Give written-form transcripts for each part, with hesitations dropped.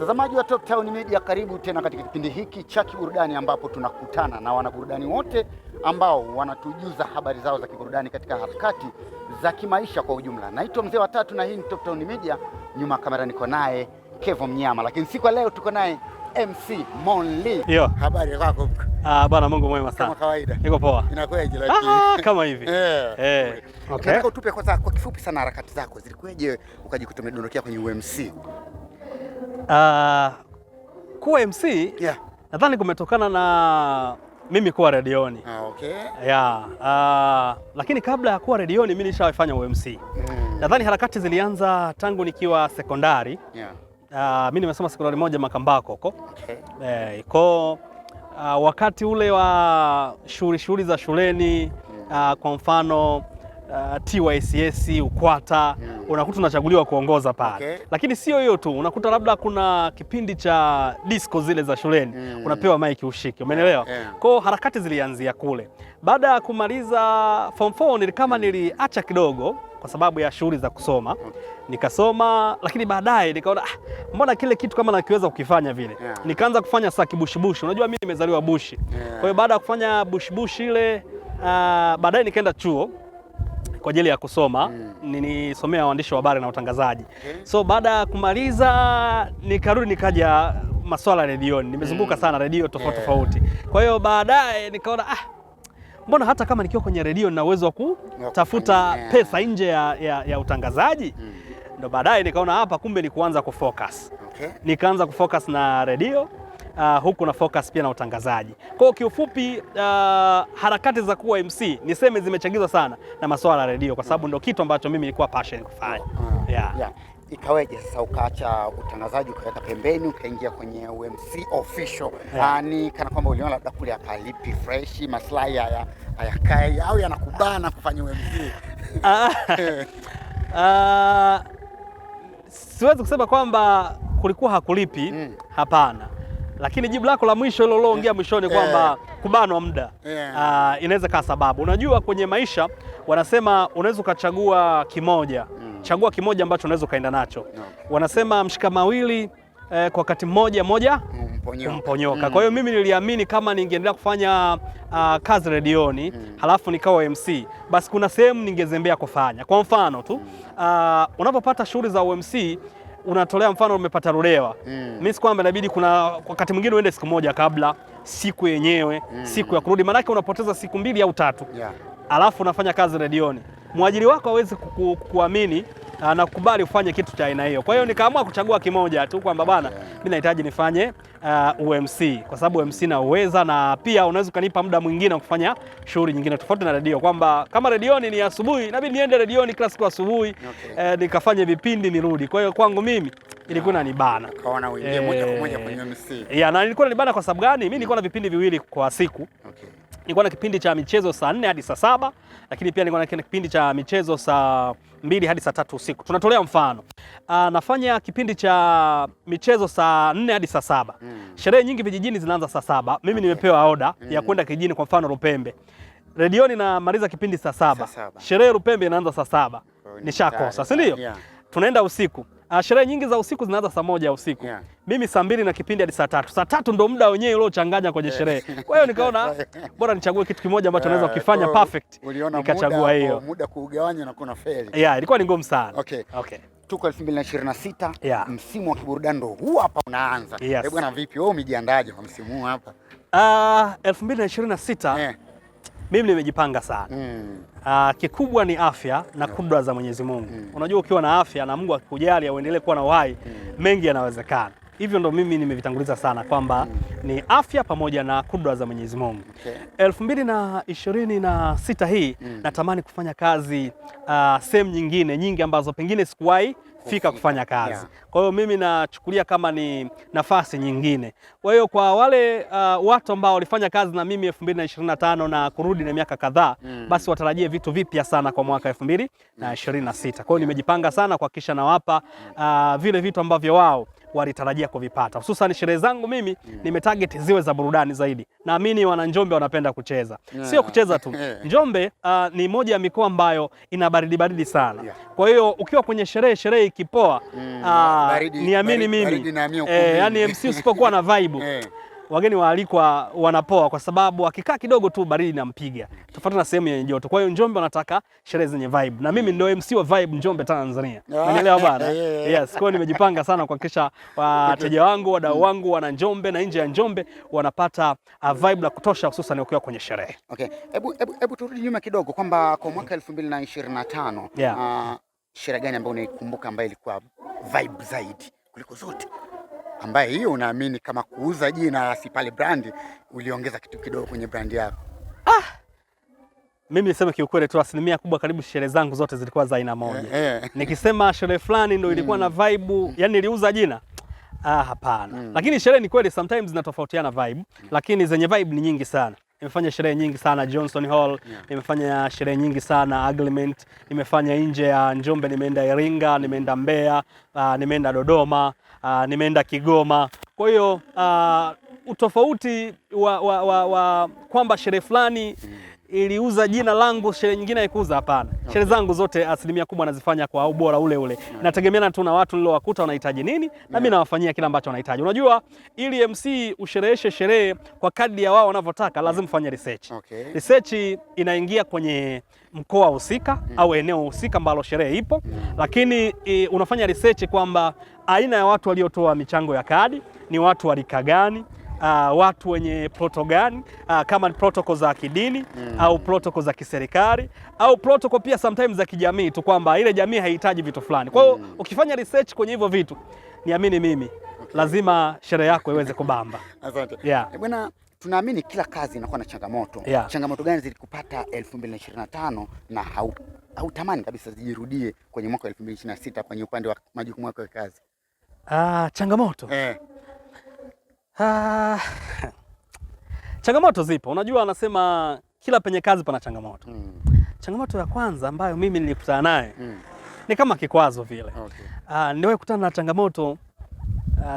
Mtazamaji wa Top Town Media, karibu tena katika kipindi hiki cha kiburudani ambapo tunakutana na wanaburudani wote ambao wanatujuza habari zao za kiburudani katika harakati za kimaisha kwa ujumla. Naitwa Mzee wa Tatu na hii ni Top Town Media. Nyuma kamera niko naye Kevo Mnyama, lakini siku leo tuko naye MC Monly. Yo. Habari yako? Bwana Mungu mwema sana. Kama kawaida. Niko poa. Inakuwaje lakini? Kama hivi. Okay. Okay. Utupe kwa kifupi sana harakati zako zilikuwaje ukajikuta umedondokea kwenye UMC? Kuwa MC, Yeah. nadhani kumetokana na mimi kuwa redioni. Okay. Yeah. Lakini kabla ya kuwa redioni mimi nishafanya UMC. Nadhani harakati zilianza tangu nikiwa sekondari. Yeah. Mimi nimesoma sekondari moja Makambako huko. Okay. Wakati ule wa shughuli za shuleni, kwa mfano TYSS, UKWATA, unakuta unachaguliwa kuongoza pale. Okay. Lakini sio hiyo tu, unakuta labda kuna kipindi cha disco zile za shuleni, unapewa mic ushike, umeelewa? Yeah. Kwa hharakati zilianzia kule. Baada ya kumaliza form 4 niliacha kidogo kwa sababu ya shughuli za kusoma. Nikasoma, lakini baadaye nikaona mbona kile kitu kama nakiweza kukifanya vile. Yeah. Nikaanza kufanya saki bushi. Unajua mimi nimezaliwa bushi. Yeah. Kwa hiyo baada ya kufanya bushi ile, baadaye nikaenda chuo kwa ajili ya kusoma. Nilisomea uandishi wa habari na utangazaji. Okay. So baada ya kumaliza nikarudi nikaja masuala ya redioni. Nimezunguka sana redio tofauti. Kwa hiyo baadaye nikaona mbona hata kama nikiwa kwenye redio nina uwezo wa kutafuta pesa nje ya utangazaji. Ndo baadaye nikaona hapa kumbe ni kuanza kufocus. Okay. Nikaanza kufocus na redio, huku na focus pia na utangazaji. Kwa hiyo kiufupi, harakati za kuwa MC niseme zimechagizwa sana na masuala ya redio kwa sababu ndo kitu ambacho mimi nilikuwa passion kufanya. Yeah. Ikaweje sasa ukaacha utangazaji ukaweka pembeni ukaingia kwenye UMC official? Yeah. Ni kana kwamba uliona labda kule akalipi fresh, maslahi hayakai au yanakubana kufanya UMC? Siwezi kusema kwamba kulikuwa hakulipi, hapana. Lakini jibu lako la mwisho ile uliloongea mwishoni kwamba kubanwa muda, inaweza kaa sababu. Unajua kwenye maisha wanasema unaweza ukachagua kimoja. Chagua kimoja ambacho unaweza ukaenda nacho. Wanasema mshika mawili kwa wakati mmoja mponyoka. Kwa hiyo mimi niliamini kama ningeendelea kufanya kazi redioni, halafu nikawa MC, basi kuna sehemu ningezembea kufanya. Kwa mfano tu, unapopata shughuli za UMC unatolea mfano umepata rulewa. Mimi si kwamba inabidi kuna wakati mwingine uende siku moja kabla, siku yenyewe, siku ya kurudi, maana unapoteza siku 2 au 3. Yeah. Alafu unafanya kazi redioni. Mwajiri wako hawezi kukuamini na kukubali ufanye kitu cha aina hiyo. Kwa hiyo nikaamua kuchagua kimoja tu kwamba bana, mimi nahitaji nifanye UMC kwa sababu UMC na uweza, na pia unaweza kunipa muda mwingine wa kufanya shughuli nyingine tofauti na redio, kwamba kama redioni ni asubuhi inabidi niende redioni kila siku asubuhi, nikafanye vipindi nirudi. Kwa hiyo kwangu mimi ilikuwa inanibana. Kaona uingie moja kwa moja kwenye UMC. Na ilikuwa inanibana kwa sababu gani? Mimi nilikuwa na vipindi viwili kwa siku. Okay. Nilikuwa na kipindi cha michezo saa 4 hadi saa 7, lakini pia nilikuwa na kipindi cha michezo saa 2 hadi saa 3 usiku. Tunatolea mfano. Nafanya kipindi cha michezo saa 4 hadi saa 7. Sherehe nyingi vijijini zinaanza saa 7. Mimi nimepewa oda ya kwenda kijijini, kwa mfano Lupembe. Redioni namaliza kipindi saa 7. Sherehe Lupembe inaanza saa 7. Nishakosa, si ndio? Yeah. Tunaenda usiku. Sherehe nyingi za usiku zinaanza saa 1 ya usiku. Yeah. Mimi saa 2 na kipindi hadi saa 3. Saa 3 ndo muda wenyewe uliochanganya kwenye sherehe. Kwa hiyo nikaona bora nichague kitu kimoja ambacho naweza kukifanya perfect. Nikachagua hiyo. Muda kuugawanya na kuna feli. Ilikuwa ni ngumu sana. Okay. Tuko 2026. Yeah. Msimu wa kiburudani ndo huu hapa unaanza. Yes. Bwana vipi wewe umejiandaje kwa msimu huu hapa? 2026 mimi nimejipanga sana. Kikubwa ni afya na kudra za Mwenyezi Mungu. Unajua ukiwa na afya na Mungu akikujalia uendelee kuwa na uhai, mengi yanawezekana. Hivyo ndo mimi nimevitanguliza sana kwamba ni afya pamoja na kudra za Mwenyezi Mungu. 2026 hii natamani kufanya kazi sehemu nyingi ambazo pengine sikuwahi fika kufanya kazi. Kwa hiyo mimi nachukulia kama ni nafasi nyingine. Kwa hiyo kwa wale watu ambao walifanya kazi na mimi 2025 na kurudi na miaka kadhaa, basi watarajie vitu vipya sana kwa mwaka 2026. Kwa hiyo nimejipanga sana kuhakikisha nawapa vile vitu ambavyo wao walitarajia kuvipata. Hususan sherehe zangu mimi nimetarget ziwe za burudani zaidi. Naamini wana Njombe wanapenda kucheza. Sio kucheza tu. Njombe ni moja ya mikoa ambayo ina baridi sana. Kwa hiyo ukiwa kwenye sherehe ikipoa, niamini mimi, yani MC usipokuwa na vibe wageni waalikwa wanapoa, kwa sababu akikaa kidogo tu baridi inampiga, tofauti na sehemu yenye joto. Kwa hiyo Njombe wanataka sherehe zenye vibe, na mimi ndio MC wa vibe Njombe Tanzania. Unaelewa bwana? Yes, kwa hiyo nimejipanga sana kuhakikisha wateja wangu, wadau wangu wana Njombe na nje ya Njombe wanapata vibe la kutosha, hususan ukiwa kwenye sherehe. Okay, hebu turudi nyuma kidogo kwamba kwa mwaka 2025 sherehe gani ambayo unaikumbuka ambayo ilikuwa vibe zaidi kuliko zote, ambaye hiyo unaamini kama kuuza jina si pale brandi uliongeza kitu kidogo kwenye brandi yako? Mimi niseme kiukweli tu, asilimia kubwa karibu sherehe zangu zote zilikuwa za aina moja. Nikisema sherehe fulani ndio ilikuwa na vibe, yani niliuza jina, hapana. Lakini sherehe ni kweli sometimes zinatofautiana vibe, lakini zenye vibe ni nyingi sana. Nimefanya sherehe nyingi sana Johnson Hall, nimefanya sherehe nyingi sana Agreement, nimefanya nje ya Njombe, nimeenda Iringa, nimeenda Mbeya, nimeenda Dodoma, nimeenda Kigoma. Kwa hiyo utofauti wa kwamba sherehe fulani iliuza jina langu, sherehe nyingine haikuuza, hapana. Sherehe zangu zote asilimia kubwa nazifanya kwa ubora ule ule. Nategemeana tu na watu nilowakuta wanahitaji nini, na mimi nawafanyia kila ambacho wanahitaji. Unajua, ili MC ushereheshe sherehe kwa kadri ya wao wanavyotaka, lazima ufanye research. Research inaingia kwenye mkoa husika au eneo husika ambalo sherehe ipo, lakini unafanya research kwamba aina ya watu waliotoa michango ya kadi ni watu wa rika gani, watu wenye proto gani, kama ni protocol za kidini au protocol za kiserikali au protocol pia sometimes za kijamii tu, kwamba ile jamii haihitaji vitu fulani. Kwa hiyo ukifanya research kwenye hivyo vitu, niamini mimi, lazima sherehe yako iweze kubamba. Asante. Bwana, tunaamini kila kazi inakuwa na changamoto. Changamoto gani zilikupata 2025 na hautamani kabisa zijirudie kwenye mwaka 2026 kwenye upande wa majukumu yako ya kazi? Changamoto. Changamoto zipo. Unajua, anasema kila penye kazi pana changamoto. Changamoto ya kwanza ambayo mimi nilikutana naye ni kama kikwazo vile. Niliwahi kukutana na changamoto,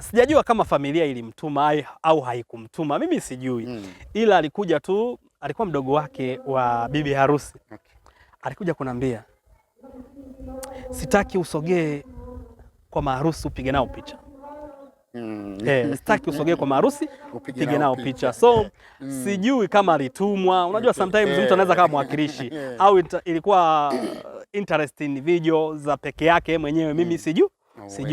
sijajua kama familia ilimtuma au haikumtuma, mimi sijui. Ila alikuja tu, alikuwa mdogo wake wa bibi harusi. Alikuja kuniambia, sitaki usogee kwa maharusi upige nao picha. Sitaki usogee kwa maharusi upige nao picha. So sijui kama alitumwa. Unajua sometimes mtu anaweza kama mwakilishi au ilikuwa interesting video za peke yake mwenyewe, mimi sijui,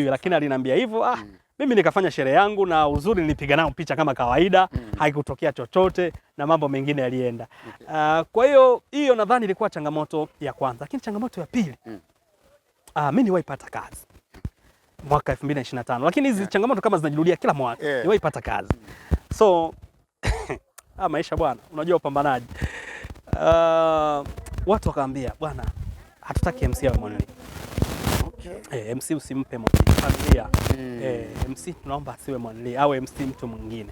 lakini aliniambia hivyo. Mimi nikafanya sherehe yangu, na uzuri nilipiga nao picha kama kawaida, haikutokea chochote na mambo mengine yalienda. Kwa hiyo nadhani ilikuwa changamoto ya kwanza. Lakini changamoto ya pili, mimi niwaipata kazi mwaka 2025, lakini hizi changamoto kama zinajirudia kila mwaka. Niwaipata kazi. So maisha bwana, unajua upambanaji. Watu wakaambia, bwana, hatutaki MC awe mwanli. MC usimpe familia. MC tunaomba asiwe mwanli, awe MC mtu mwingine.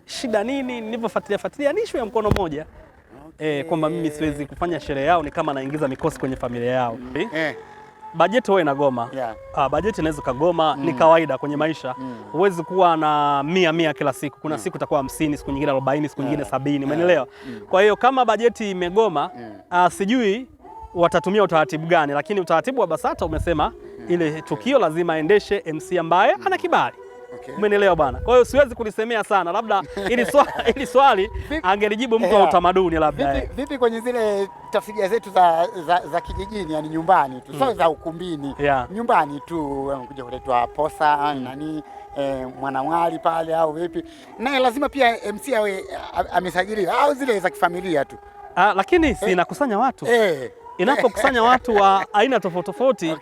Shida nini? Nilivyofuatilia ni issue ya mkono mmoja. Kwamba mimi siwezi kufanya sherehe yao ni kama naingiza mikosi kwenye familia yao. Bajeti huwa inagoma. Bajeti inaweza kagoma, ni kawaida kwenye maisha. Huwezi kuwa na 100 kila siku. Kuna siku itakuwa 50, siku nyingine 40, siku nyingine 70, umeelewa? Kwa hiyo kama bajeti imegoma, sijui watatumia utaratibu gani, lakini utaratibu wa BASATA umesema ile tukio lazima aendeshe MC ambaye ana kibali. Umeelewa bwana? Kwa hiyo siwezi kulisemea sana, labda ili swali angelijibu mtu wa utamaduni labda. Vipi kwenye zile tafsiri zetu za kijijini, yani nyumbani tu, sio za ukumbini, nyumbani tu, kuja kuletwa posa nani mwanamwali pale au vipi, naye lazima pia MC awe amesajiliwa au zile za kifamilia tu? Lakini si inakusanya watu. Inapokusanya watu wa aina tofauti tofauti,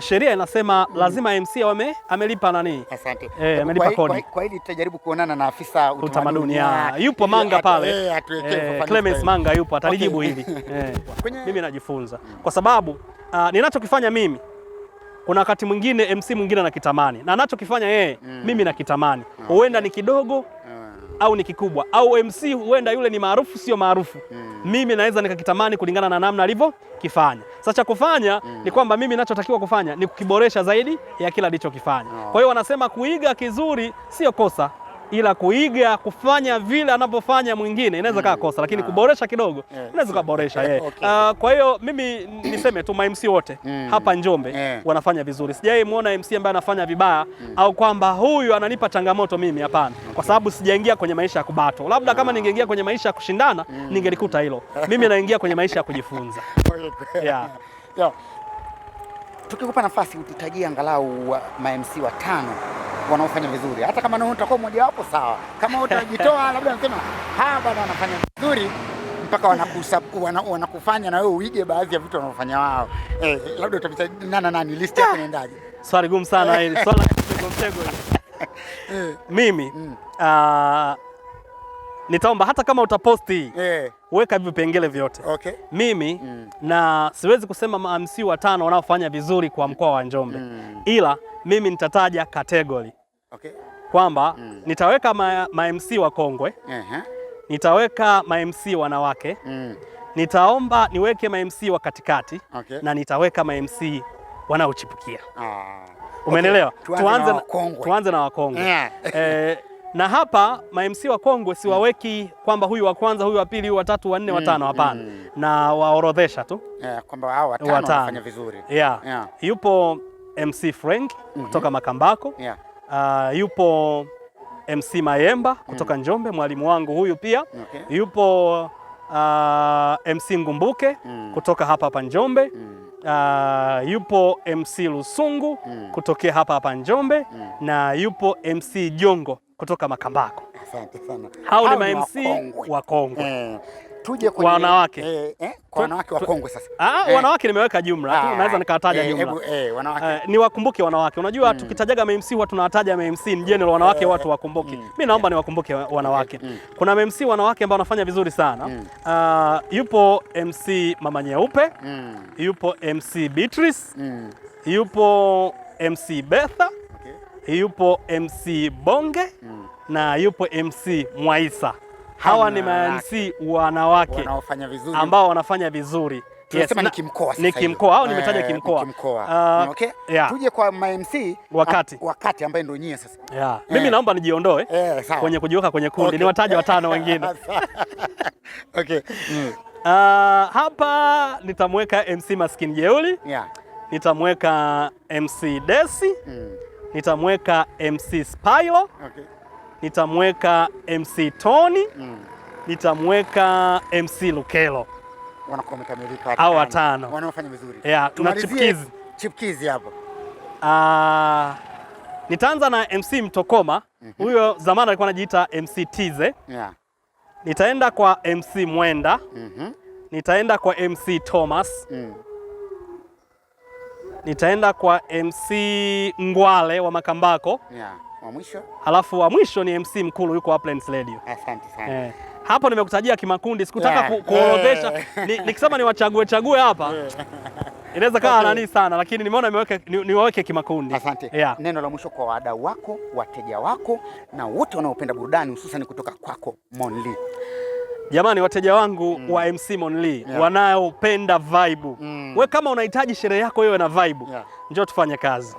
sheria inasema lazima MC amelipa nani? Asante. Amelipa kodi. Kwa hili tutajaribu kuonana na afisa utamaduni. Yupo Manga pale. Clemens Manga yupo, atalijibu hili. Mimi najifunza. Kwa sababu ninachokifanya mimi, kuna wakati mwingine MC mwingine anakitamani. Na anachokifanya yeye, mimi nakitamani. Huenda ni kidogo au ni kikubwa, au MC huenda yule ni maarufu sio maarufu, mimi naweza nikakitamani kulingana na namna alivyokifanya. Sasa cha kufanya ni kwamba mimi ninachotakiwa kufanya ni kukiboresha zaidi ya kila alichokifanya. Kwa hiyo wanasema kuiga kizuri sio kosa, ila kuiga kufanya vile anapofanya mwingine inaweza kaa kosa, lakini kuboresha kidogo inaweza kuboresha. Kwa hiyo mimi niseme tu ma-MC wote hapa Njombe wanafanya vizuri. Sijawahi muona MC ambaye anafanya vibaya au kwamba huyu ananipa changamoto mimi, hapana. Kwa sababu sijaingia kwenye maisha ya kubato. Labda kama ningeingia kwenye maisha ya kushindana ningelikuta hilo. Mimi naingia kwenye maisha ya kujifunza. Tukikupa nafasi ututajie angalau ma-MC watano wanaofanya vizuri, hata kama utakuwa mmoja wapo sawa. Kama utajitoa labda unasema bwana wanafanya vizuri mpaka wanakufanya na wewe uige baadhi ya vitu wanaofanya wao, labda utapita nani, list yako inaendaje? Swali gumu sana hili. Swali mtego hili. Mimi nitaomba hata kama utaposti weka vipengele vyote. Mimi na siwezi kusema ma-MC watano wanaofanya vizuri kwa mkoa wa Njombe, ila mimi nitataja category. Kwamba nitaweka ma-MC wakongwe, nitaweka ma-MC wanawake, nitaomba niweke ma-MC wa katikati, na nitaweka ma-MC wanaochipukia. Umeelewa? Tuanze na wakongwe. Na hapa ma-MC wakongwe siwaweki kwamba huyu wa kwanza, huyu wa pili, huyu wa tatu, wa nne, wa tano, hapana. Na waorodhesha tu kwamba hao watano wanafanya vizuri. Yupo MC Frank kutoka Makambako. Yupo MC Mayemba kutoka Njombe, mwalimu wangu huyu pia. Yupo MC Ngumbuke kutoka hapa Njombe. Yupo MC Lusungu kutokea hapa Njombe, na yupo MC Jongo kutoka Makambako. Asante sana. Hao ni ma-MC wakongwe. Tuje kwenye wanawake. Kwa wanawake wakongwe sasa. Wanawake nimeweka jumla. Naweza nikawataja jumla. Wanawake. Ni wakumbuke wanawake. Unajua tukitajaga ma-MC huwa tunawataja ma-MC in general, wanawake watu wakumbuke. Mimi naomba niwakumbuke wanawake. Kuna ma-MC wanawake ambao wanafanya vizuri sana. Yupo MC Mama Nyeupe. Yupo MC Beatrice. Yupo MC Betha. Yupo MC Bonge. Na yupo MC Mwaisa. Hawa ni ma-MC wanawake wanaofanya vizuri, ambao wanafanya vizuri. Tunasema ni kimkoa sasa. Ni kimkoa au nimetaja kimkoa. Tuje kwa ma-MC wakati ambaye ndio nyie sasa. Mimi naomba nijiondoe kwenye kujiweka kwenye kundi. Niwataje watano wengine. Hapa nitamweka MC Maskini Jeuli. Nitamweka MC Desi. Nitamweka MC Spyro. Nitamweka MC Tony. Nitamweka MC Lukelo. Wanakuwa wamekamilika au watano wanaofanya vizuri. Tuna chipkizi hapo. Nitaanza na MC Mtokoma. Huyo zamani alikuwa anajiita MC Tize. Nitaenda kwa MC Mwenda. Nitaenda kwa MC Thomas. Nitaenda kwa MC Ngwale wa Makambako. Wa mwisho? Halafu wa mwisho ni MC Mkulu, yuko Uplands Radio. Asante sana. Hapo nimekutajia kimakundi, sikutaka kuorodhesha. Nikisema niwachague hapa inaweza kaa nani sana, lakini nimeona niwaweke kimakundi. Asante. Neno la mwisho kwa wadau wako, wateja wako na wote wanaopenda burudani hususan kutoka kwako Monly. Jamani, wateja wangu wa MC Monly wanaopenda vibe. Wewe kama unahitaji sherehe yako iwe na vibe, njoo tufanye kazi.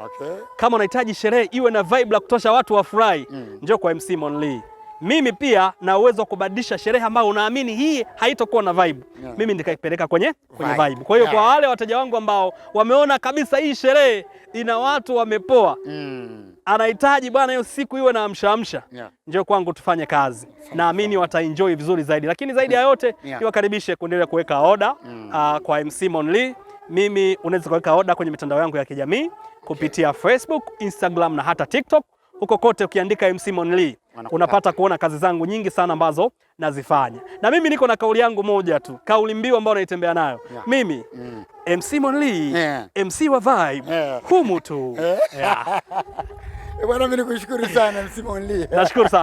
Kama unahitaji sherehe iwe na vibe la kutosha watu wafurahi, njoo kwa MC Monly. Mimi pia na uwezo wa kubadilisha sherehe ambayo unaamini hii haitakuwa na vibe. Mimi nikaipeleka kwenye vibe. Kwa hiyo kwa wale wateja wangu ambao wameona kabisa hii sherehe ina watu wamepoa, anahitaji bwana hiyo siku iwe na amsha, njoo kwangu tufanye kazi. Naamini wataenjoy vizuri zaidi. Lakini zaidi ya yote niwakaribishe kuendelea kuweka oda kwa MC Monly. Mimi unaweza kuweka oda kwenye mitandao yangu ya kijamii kupitia Facebook, Instagram na hata TikTok. Huko kote ukiandika MC Monly unapata kuona kazi zangu nyingi sana ambazo nazifanya. Na mimi niko na kauli yangu moja tu, kauli mbiu ambayo naitembea nayo. Mimi MC Monly, MC wa vibe, humu tu. Bwana mimi nikushukuru sana MC Monly. Nashukuru sana.